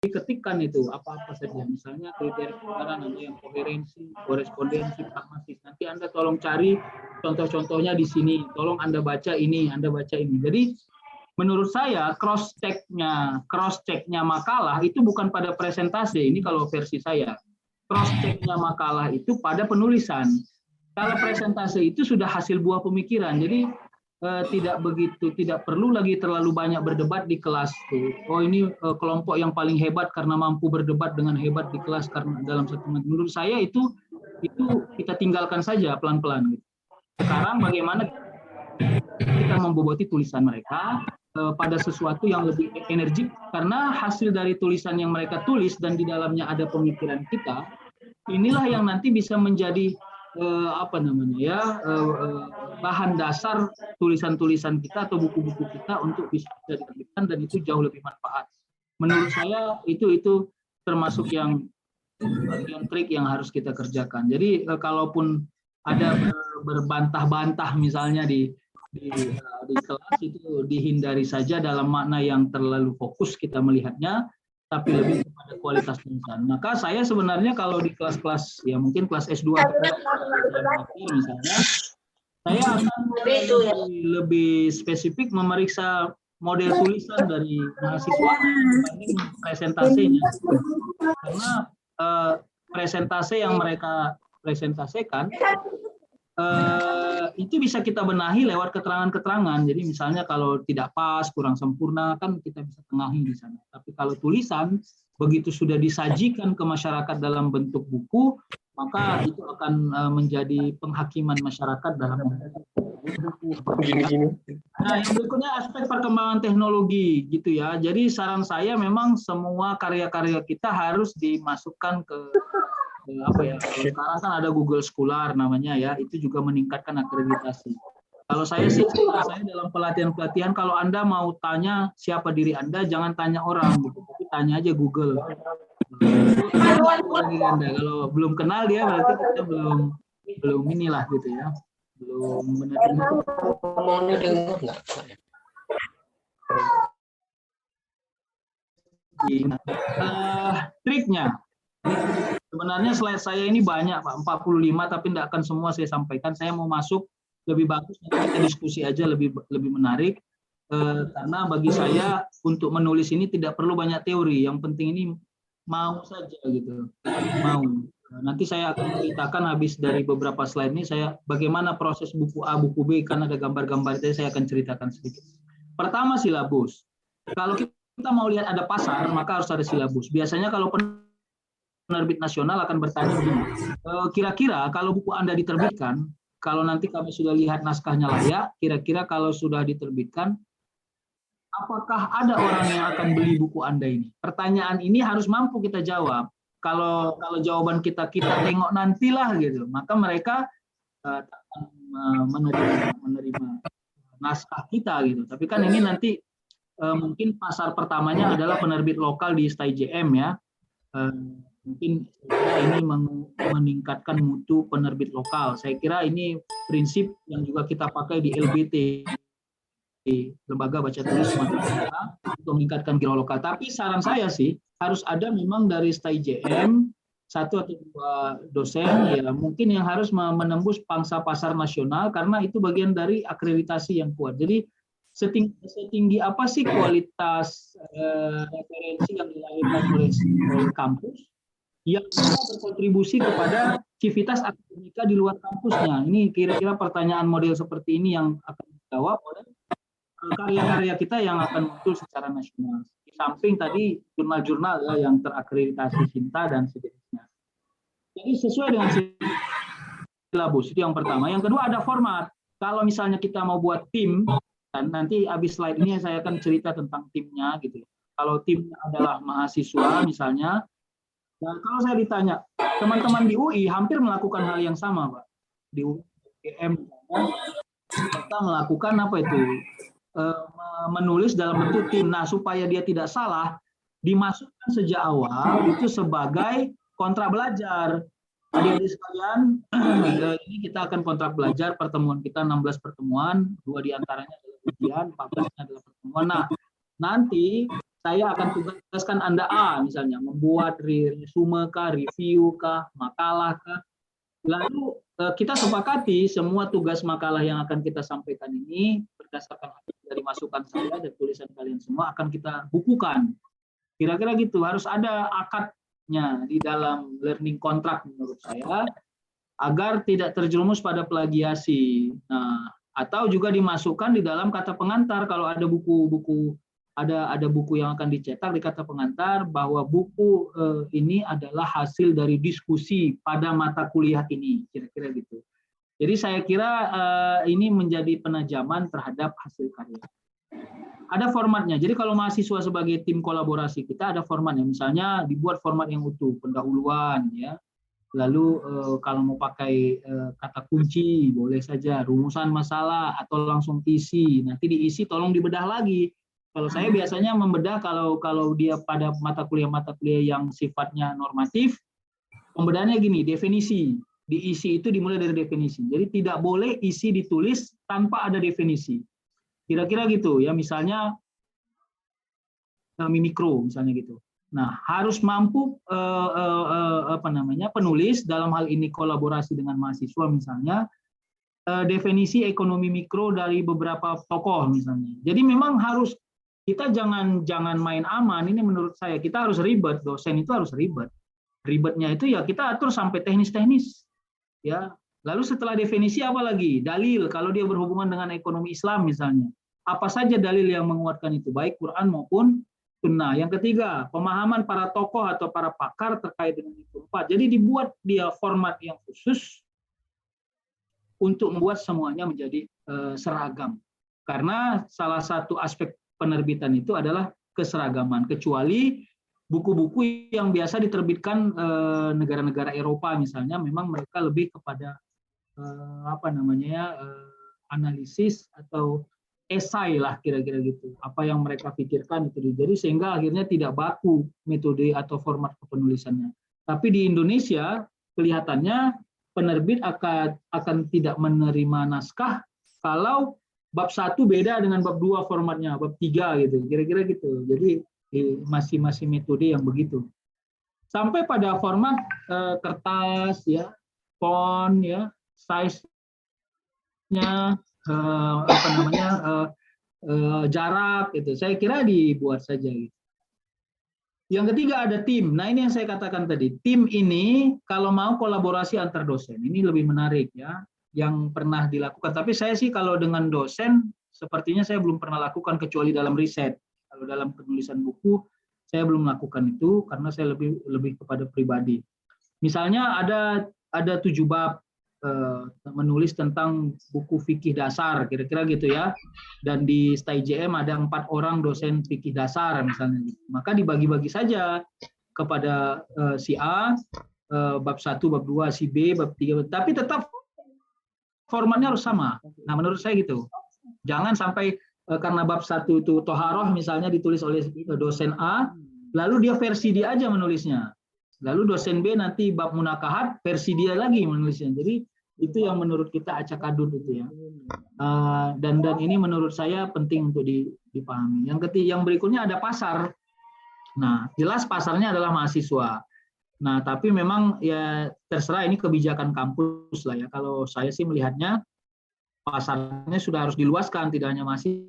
diketikkan itu apa-apa saja, misalnya kriteria kebenaran ada yang koherensi, korespondensi, pragmatis. Nanti Anda tolong cari contoh-contohnya di sini, tolong Anda baca ini, Anda baca ini. Jadi menurut saya cross checknya makalah itu bukan pada presentasi, ini kalau versi saya. Cross checknya makalah itu pada penulisan. Kalau presentasi itu sudah hasil buah pemikiran, jadi tidak perlu lagi terlalu banyak berdebat di kelas tuh. Oh ini kelompok yang paling hebat karena mampu berdebat dengan hebat di kelas karena dalam satu menit. Menurut saya itu kita tinggalkan saja pelan-pelan. Sekarang bagaimana kita memboboti tulisan mereka pada sesuatu yang lebih energik, karena hasil dari tulisan yang mereka tulis dan di dalamnya ada pemikiran kita, inilah yang nanti bisa menjadi bahan dasar tulisan-tulisan kita atau buku-buku kita untuk bisa diterbitkan, dan itu jauh lebih manfaat. Menurut saya itu termasuk yang bagian trik yang harus kita kerjakan. Jadi kalaupun ada berbantah-bantah misalnya di kelas, itu dihindari saja dalam makna yang terlalu fokus kita melihatnya, tapi lebih kepada kualitas tulisan. Maka saya sebenarnya kalau di kelas-kelas, ya mungkin kelas S2 misalnya, saya akan lebih spesifik memeriksa model tulisan dari mahasiswa dibanding presentasinya. Karena presentasi yang mereka presentasikan itu bisa kita benahi lewat keterangan-keterangan. Jadi misalnya kalau tidak pas, kurang sempurna, kan kita bisa tengahi di sana. Tapi kalau tulisan, begitu sudah disajikan ke masyarakat dalam bentuk buku, maka itu akan menjadi penghakiman masyarakat dalam buku. Nah, yang berikutnya aspek perkembangan teknologi, gitu ya. Jadi saran saya memang semua karya-karya kita harus dimasukkan ke kalau sekarang kan ada Google Scholar namanya ya, itu juga meningkatkan akreditasi. Kalau saya sih, saya dalam pelatihan-pelatihan, kalau Anda mau tanya siapa diri Anda, jangan tanya orang, gitu, tapi tanya aja Google. Kalau belum kenal dia, berarti kita belum inilah gitu ya, belum benar-benar. Triknya. Sebenarnya slide saya ini banyak, Pak, 45, tapi tidak akan semua saya sampaikan. Saya mau masuk lebih bagus, nanti kita diskusi aja lebih menarik. Karena bagi saya untuk menulis ini tidak perlu banyak teori, yang penting ini mau saja gitu, mau. Nanti saya akan ceritakan habis dari beberapa slide ini bagaimana proses buku A, buku B, kan ada gambar-gambar itu saya akan ceritakan sedikit. Pertama, silabus. Kalau kita mau lihat ada pasar, maka harus ada silabus. Biasanya kalau penerbit nasional akan bertanya begini, kira-kira kalau buku Anda diterbitkan, kalau nanti kami sudah lihat naskahnya layak, kira-kira kalau sudah diterbitkan, apakah ada orang yang akan beli buku Anda ini? Pertanyaan ini harus mampu kita jawab. Kalau jawaban kita tengok nantilah gitu, maka mereka akan menerima naskah kita gitu. Tapi kan ini nanti mungkin pasar pertamanya adalah penerbit lokal di STIJM ya. Mungkin ini meningkatkan mutu penerbit lokal. Saya kira ini prinsip yang juga kita pakai di LBT, di Lembaga Baca Tulis Sumatera, untuk meningkatkan giro lokal. Tapi saran saya sih harus ada memang dari STIJM 1 atau 2 dosen ya, mungkin yang harus menembus pangsa pasar nasional, karena itu bagian dari akreditasi yang kuat. Jadi setinggi apa sih kualitas referensi yang dilahirkan oleh kampus yang bisa berkontribusi kepada civitas akademika di luar kampusnya. Ini kira-kira pertanyaan model seperti ini yang akan dijawab oleh karya-karya kita yang akan muncul secara nasional. Di samping tadi jurnal-jurnal ya, yang terakreditasi Sinta dan sejenisnya. Jadi sesuai dengan silabus, itu yang pertama. Yang kedua ada format. Kalau misalnya kita mau buat tim, dan nanti habis slide ini saya akan cerita tentang timnya gitu. Kalau timnya adalah mahasiswa misalnya, nah, kalau saya ditanya, teman-teman di UI hampir melakukan hal yang sama, Pak. Di UGM, mereka melakukan apa itu? Menulis dalam bentuk tim. Nah, supaya dia tidak salah, dimasukkan sejak awal itu sebagai kontrak belajar. Adik-adik sekalian, ini kita akan kontrak belajar, pertemuan kita 16 pertemuan, 2 diantaranya adalah ujian, 14-nya adalah pertemuan. Nah, nanti saya akan tugaskan Anda A, misalnya membuat resume kah, review kah, makalah kah. Lalu kita sepakati semua tugas makalah yang akan kita sampaikan ini berdasarkan dari masukan saya dan tulisan kalian semua akan kita bukukan. Kira-kira gitu, harus ada akadnya di dalam learning contract menurut saya, agar tidak terjerumus pada plagiasi. Nah, atau juga dimasukkan di dalam kata pengantar kalau ada buku-buku, ada buku yang akan dicetak di kata pengantar bahwa buku ini adalah hasil dari diskusi pada mata kuliah ini, kira-kira gitu. Jadi saya kira ini menjadi penajaman terhadap hasil karya. Ada formatnya. Jadi kalau mahasiswa sebagai tim kolaborasi kita ada formatnya. Misalnya dibuat format yang utuh, pendahuluan, ya. Lalu kalau mau pakai kata kunci boleh saja, rumusan masalah atau langsung isi. Nanti diisi tolong dibedah lagi. Kalau saya biasanya membedah kalau dia pada mata kuliah yang sifatnya normatif, pembedahannya gini, definisi. Diisi itu dimulai dari definisi. Jadi tidak boleh isi ditulis tanpa ada definisi. Kira-kira gitu ya, misalnya mikro misalnya gitu. Nah, harus mampu penulis dalam hal ini kolaborasi dengan mahasiswa misalnya definisi ekonomi mikro dari beberapa tokoh misalnya. Jadi memang harus kita jangan main aman, ini menurut saya kita harus ribet, dosen itu harus ribet. Ribetnya itu ya kita atur sampai teknis-teknis. Ya. Lalu setelah definisi apa lagi? Dalil kalau dia berhubungan dengan ekonomi Islam misalnya. Apa saja dalil yang menguatkan itu, baik Quran maupun Sunnah. Yang ketiga, pemahaman para tokoh atau para pakar terkait dengan itu. Jadi dibuat dia format yang khusus untuk membuat semuanya menjadi seragam. Karena salah satu aspek penerbitan itu adalah keseragaman, kecuali buku-buku yang biasa diterbitkan negara-negara Eropa misalnya, memang mereka lebih kepada analisis atau esai lah kira-kira gitu, apa yang mereka pikirkan itu. Jadi sehingga akhirnya tidak baku metode atau format kepenulisannya. Tapi di Indonesia kelihatannya penerbit akan tidak menerima naskah kalau bab 1 beda dengan bab 2 formatnya, bab 3 gitu, kira-kira gitu. Jadi masih metode yang begitu. Sampai pada format kertas ya, font ya, size-nya jarak gitu. Saya kira dibuat saja gitu. Yang ketiga ada tim. Nah, ini yang saya katakan tadi. Tim ini kalau mau kolaborasi antar dosen, ini lebih menarik ya, yang pernah dilakukan. Tapi saya sih kalau dengan dosen sepertinya saya belum pernah lakukan kecuali dalam riset. Kalau dalam penulisan buku saya belum melakukan itu karena saya lebih kepada pribadi. Misalnya ada 7 bab menulis tentang buku fikih dasar, kira-kira gitu ya. Dan di STIJM ada 4 orang dosen fikih dasar misalnya. Maka dibagi-bagi saja kepada si A, bab 1, bab 2, si B, bab 3. Tapi tetap formatnya harus sama. Nah, menurut saya gitu. Jangan sampai karena bab 1 itu Toharoh misalnya ditulis oleh dosen A, lalu dia versi dia aja menulisnya. Lalu dosen B nanti bab munakahat versi dia lagi menulisnya. Jadi itu yang menurut kita acak adut itu ya. Dan ini menurut saya penting untuk dipahami. Yang berikutnya ada pasar. Nah, jelas pasarnya adalah mahasiswa. Nah, tapi memang ya terserah ini kebijakan kampus lah ya. Kalau saya sih melihatnya pasarnya sudah harus diluaskan, tidak hanya mahasiswa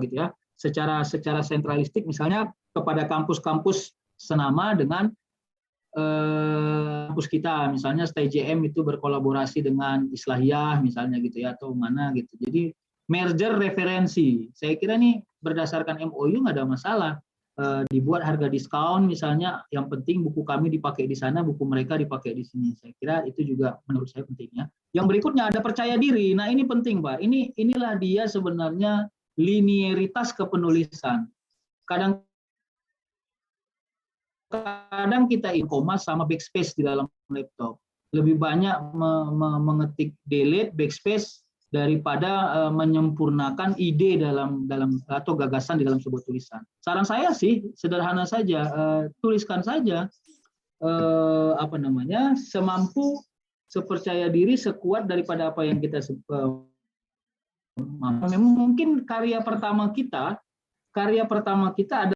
gitu ya. Secara sentralistik misalnya kepada kampus-kampus senama dengan kampus kita, misalnya STIJM itu berkolaborasi dengan Islahiyah misalnya gitu ya, atau mana gitu. Jadi merger referensi, saya kira nih berdasarkan MOU nggak ada masalah. Dibuat harga diskon misalnya, yang penting buku kami dipakai di sana, buku mereka dipakai di sini. Saya kira itu juga menurut saya pentingnya. Yang berikutnya ada percaya diri. Nah ini penting Pak. Inilah dia sebenarnya linearitas kepenulisan. Kadang kita inkomas sama backspace di dalam laptop. Lebih banyak mengetik delete, backspace daripada menyempurnakan ide dalam atau gagasan di dalam sebuah tulisan. Saran saya sih sederhana saja, tuliskan saja semampu, sepercaya diri, sekuat daripada apa yang kita Memang mungkin karya pertama kita ada